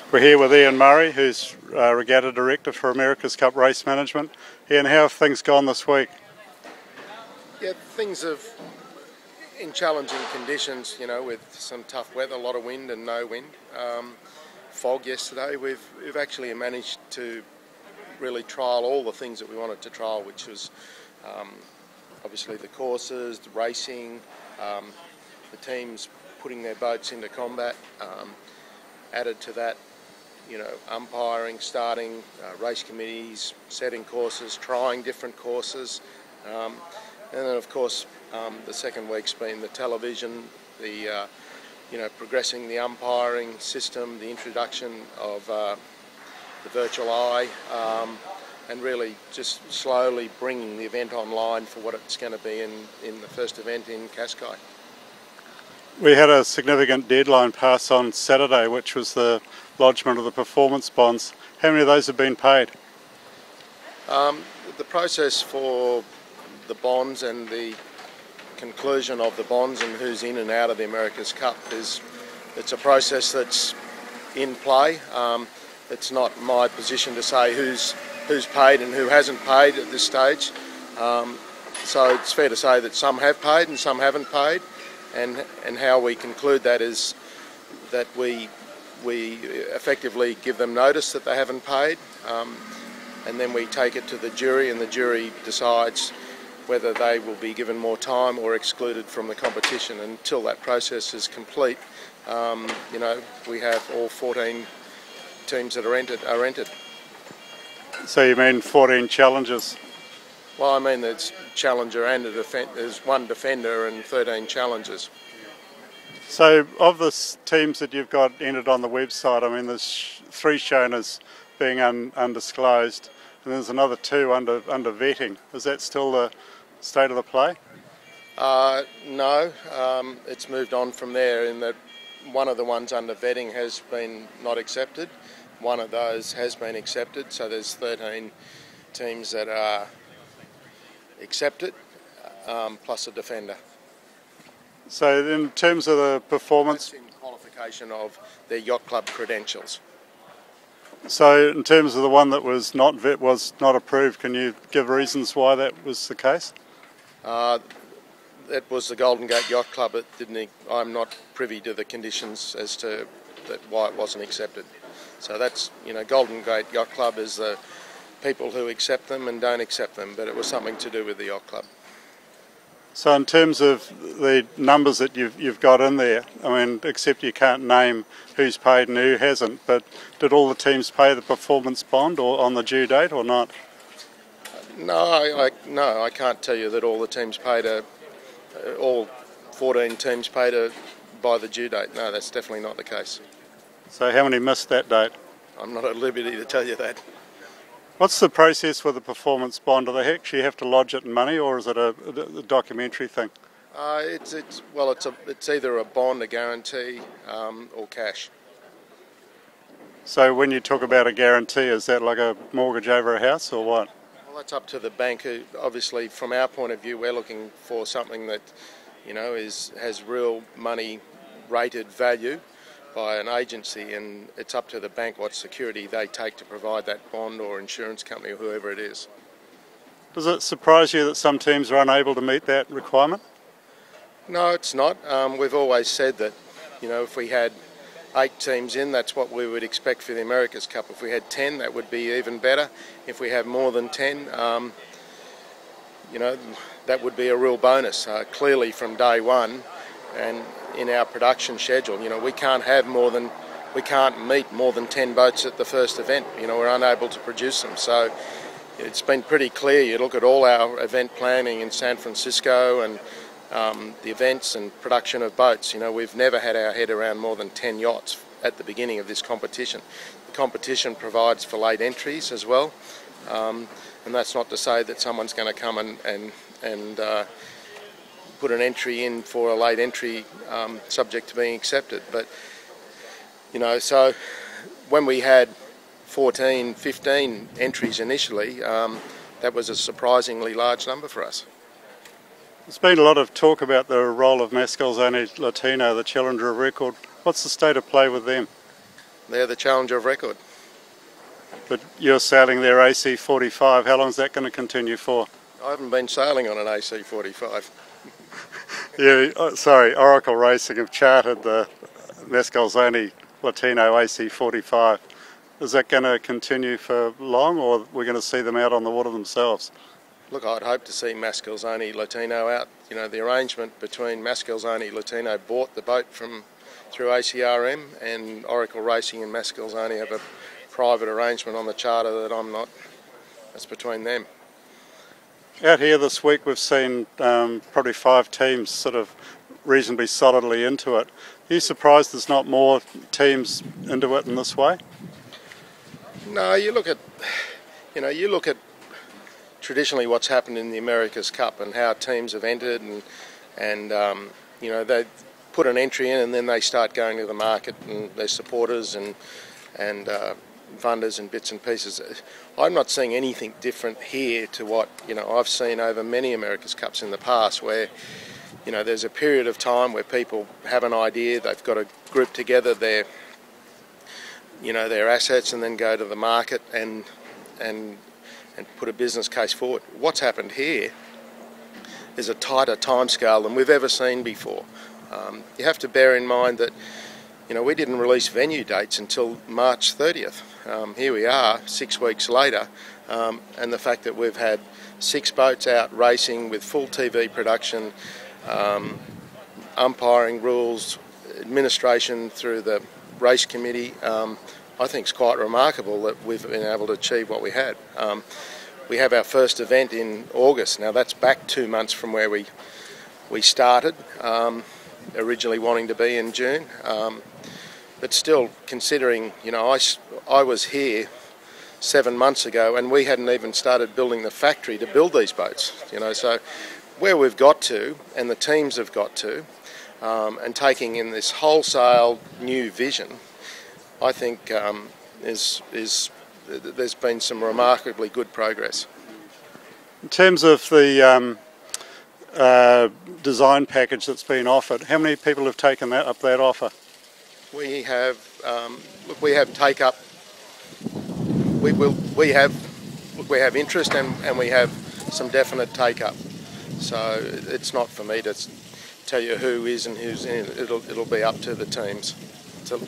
We're here with Iain Murray, who's Regatta Director for America's Cup Race Management. Iain, how have things gone this week? Yeah, things have, in challenging conditions, with some tough weather, a lot of wind and no wind. Fog yesterday, we've actually managed to really trial all the things that we wanted to trial, which was obviously the courses, the racing, the teams putting their boats into combat. Added to that, umpiring, starting, race committees, setting courses, trying different courses. And then, of course, the second week's been the television, the progressing the umpiring system, the introduction of the virtual eye, and really just slowly bringing the event online for what it's going to be in the first event in Cascais. We had a significant deadline pass on Saturday, which was the lodgement of the performance bonds. How many of those have been paid? The process for the bonds and the conclusion of the bonds and who's in and out of the America's Cup it's a process that's in play. It's not my position to say who's paid and who hasn't paid at this stage. So it's fair to say that some have paid and some haven't paid. And how we conclude that is that we effectively give them notice that they haven't paid, and then we take it to the jury, and the jury decides whether they will be given more time or excluded from the competition. Until that process is complete, we have all 14 teams that are entered. So you mean 14 challengers? Well, I mean there's challenger and there's one defender and 13 challengers. So of the teams that you've got entered on the website, I mean there's 3 shown as being undisclosed, and there's another 2 under vetting. Is that still the state of the play? No, it's moved on from there in that one of the ones under vetting has been not accepted. One of those has been accepted, so there's 13 teams that are accepted, plus a defender. So in terms of the performance... That's in qualification of their yacht club credentials. So in terms of the one that was not approved, can you give reasons why that was the case? That was the Golden Gate Yacht Club. I'm not privy to the conditions as to why it wasn't accepted. So that's, Golden Gate Yacht Club is the people who accept them and don't accept them, but it was something to do with the yacht club. So in terms of the numbers that you've got in there, I mean, except you can't name who's paid and who hasn't, but did all the teams pay the performance bond or on the due date or not? No, I can't tell you that all the teams paid all 14 teams paid by the due date. No, that's definitely not the case. So how many missed that date? I'm not at liberty to tell you that. What's the process with the performance bond? Do they actually have to lodge it in money, or is it a documentary thing? It's either a bond, a guarantee, or cash. So when you talk about a guarantee, is that like a mortgage over a house, or what? Well, that's up to the bank. Who, obviously, from our point of view, we're looking for something that, has real money rated value by an agency, and it's up to the bank what security they take to provide that bond or insurance company or whoever it is. Does it surprise you that some teams are unable to meet that requirement? No, it's not. We've always said that, if we had 8 teams in, that's what we would expect for the America's Cup. If we had 10, that would be even better. If we have more than 10, that would be a real bonus. Clearly from day one, and in our production schedule, we can't meet more than 10 boats at the first event. We're unable to produce them. So it's been pretty clear. You look at all our event planning in San Francisco and the events and production of boats. We've never had our head around more than 10 yachts at the beginning of this competition. The competition provides for late entries as well, and that's not to say that someone's going to come and put an entry in for a late entry subject to being accepted. But, so when we had 14, 15 entries initially, that was a surprisingly large number for us. There's been a lot of talk about the role of Mascalzone Latino, the challenger of record. What's the state of play with them? They're the challenger of record. But you're sailing their AC45. How long is that going to continue for? I haven't been sailing on an AC45. Yeah, sorry, Oracle Racing have chartered the Mascalzoni Latino AC45. Is that going to continue for long, or are we going to see them out on the water themselves? Look, I'd hope to see Mascalzoni Latino out. You know, the arrangement between Mascalzoni Latino bought the boat through ACRM, and Oracle Racing and Mascalzoni have a private arrangement on the charter that I'm not. That's between them. Out here this week we've seen probably 5 teams sort of reasonably solidly into it. Are you surprised there's not more teams into it in this way? No, you look at traditionally what's happened in the America's Cup and how teams have entered and they put an entry in and then they start going to the market and their supporters and funders and bits and pieces. I'm not seeing anything different here to what I've seen over many America's Cups in the past, where there's a period of time where people have an idea, they've got to group together their assets and then go to the market and put a business case forward. What's happened here is a tighter timescale than we've ever seen before. You have to bear in mind that we didn't release venue dates until March 30th. Here we are 6 weeks later, and the fact that we've had 6 boats out racing with full TV production, umpiring rules, administration through the race committee, I think it's quite remarkable that we've been able to achieve what we had. We have our first event in August. Now that's back 2 months from where we started, originally wanting to be in June. But still, considering, I was here 7 months ago and we hadn't even started building the factory to build these boats, so where we've got to and the teams have got to, and taking in this wholesale new vision, I think there's been some remarkably good progress. In terms of the design package that's been offered, how many people have taken up that offer? We have take up. We have interest and we have some definite take up. So it's not for me to tell you who is and who's in. It'll be up to the teams to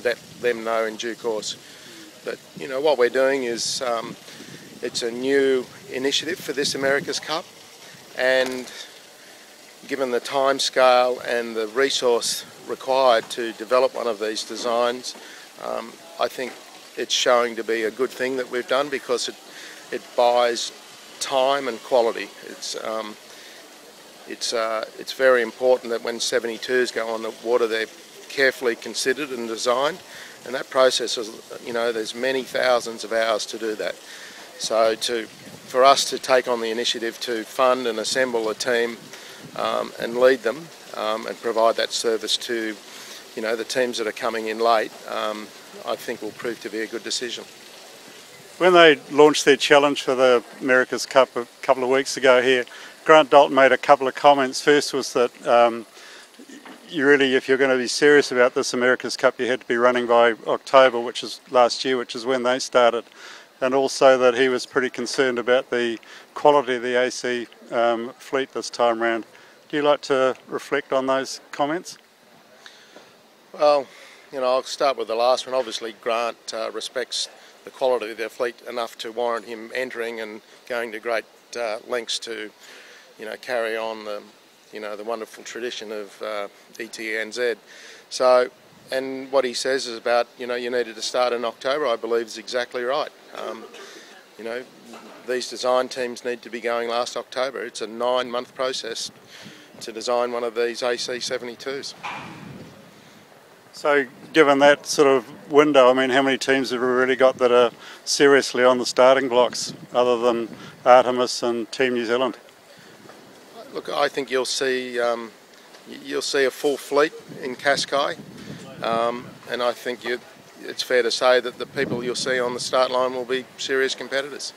let them know in due course. But what we're doing is it's a new initiative for this America's Cup, and given the time scale and the resource required to develop one of these designs, I think it's showing to be a good thing that we've done, because it buys time and quality. It's very important that when 72s go on the water, they're carefully considered and designed, and that process is, there's many thousands of hours to do that. So for us to take on the initiative to fund and assemble a team and lead them and provide that service to the teams that are coming in late, I think will prove to be a good decision. When they launched their challenge for the America's Cup a couple of weeks ago here, Grant Dalton made a couple of comments. First was that if you're going to be serious about this America's Cup, you had to be running by October, which is last year, which is when they started. And also that he was pretty concerned about the quality of the AC fleet this time round. Do you like to reflect on those comments? Well, I'll start with the last one. Obviously, Grant respects the quality of their fleet enough to warrant him entering and going to great lengths to, carry on the wonderful tradition of ETNZ. So, and what he says is about, you needed to start in October, I believe is exactly right. These design teams need to be going last October. It's a 9-month process to design one of these AC72s. So given that sort of window, I mean, how many teams have we really got that are seriously on the starting blocks other than Artemis and Team New Zealand? Look, I think you'll see a full fleet in Cascais, and I think it's fair to say that the people you'll see on the start line will be serious competitors.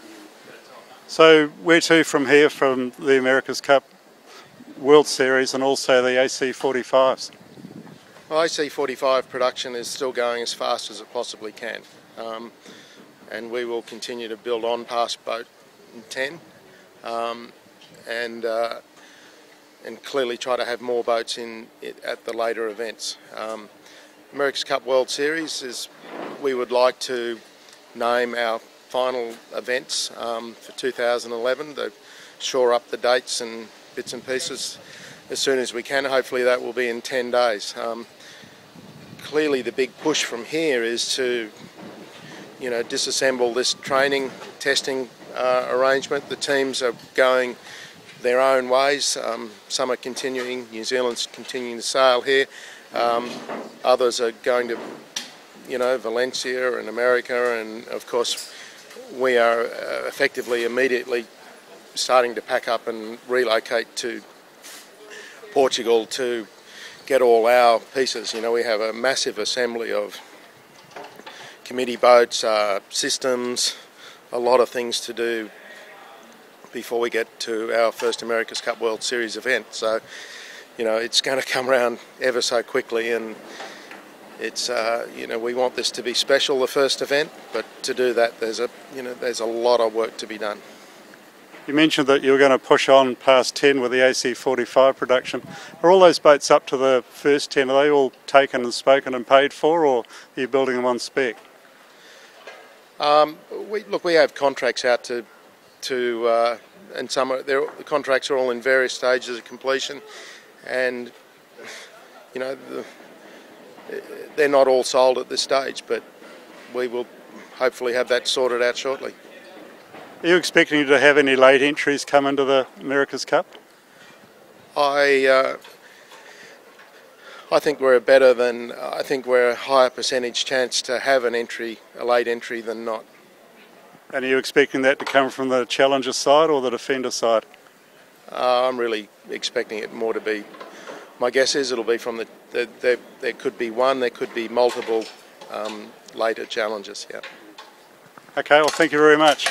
So where to from here, from the America's Cup World Series and also the AC45s? Well, AC45 production is still going as fast as it possibly can, and we will continue to build on past boat 10, and clearly try to have more boats in it at the later events. America's Cup World Series is, we would like to name our final events for 2011, to shore up the dates and bits and pieces as soon as we can. Hopefully that will be in 10 days. Clearly the big push from here is to, you know, disassemble this training, testing arrangement. The teams are going their own ways. Some are continuing, New Zealand's continuing to sail here. Others are going to, you know, Valencia and America, and of course we are effectively immediately starting to pack up and relocate to Portugal to get all our pieces. You know, we have a massive assembly of committee boats, systems, a lot of things to do before we get to our first America's Cup World Series event. So, you know, it's going to come around ever so quickly, and it's you know, we want this to be special, the first event, but to do that there's a lot of work to be done. You mentioned that you were going to push on past 10 with the AC45 production. Are all those boats up to the first 10? Are they all taken and spoken and paid for, or are you building them on spec? We have contracts out to and the contracts are all in various stages of completion, and you know, they're not all sold at this stage, but we will hopefully have that sorted out shortly. Are you expecting to have any late entries come into the America's Cup? I think we're a higher percentage chance to have an entry, a late entry, than not. And are you expecting that to come from the challenger side or the defender side? I'm really expecting it more to be, my guess is it'll be from there could be one, there could be multiple later challengers, yeah. Okay, well thank you very much.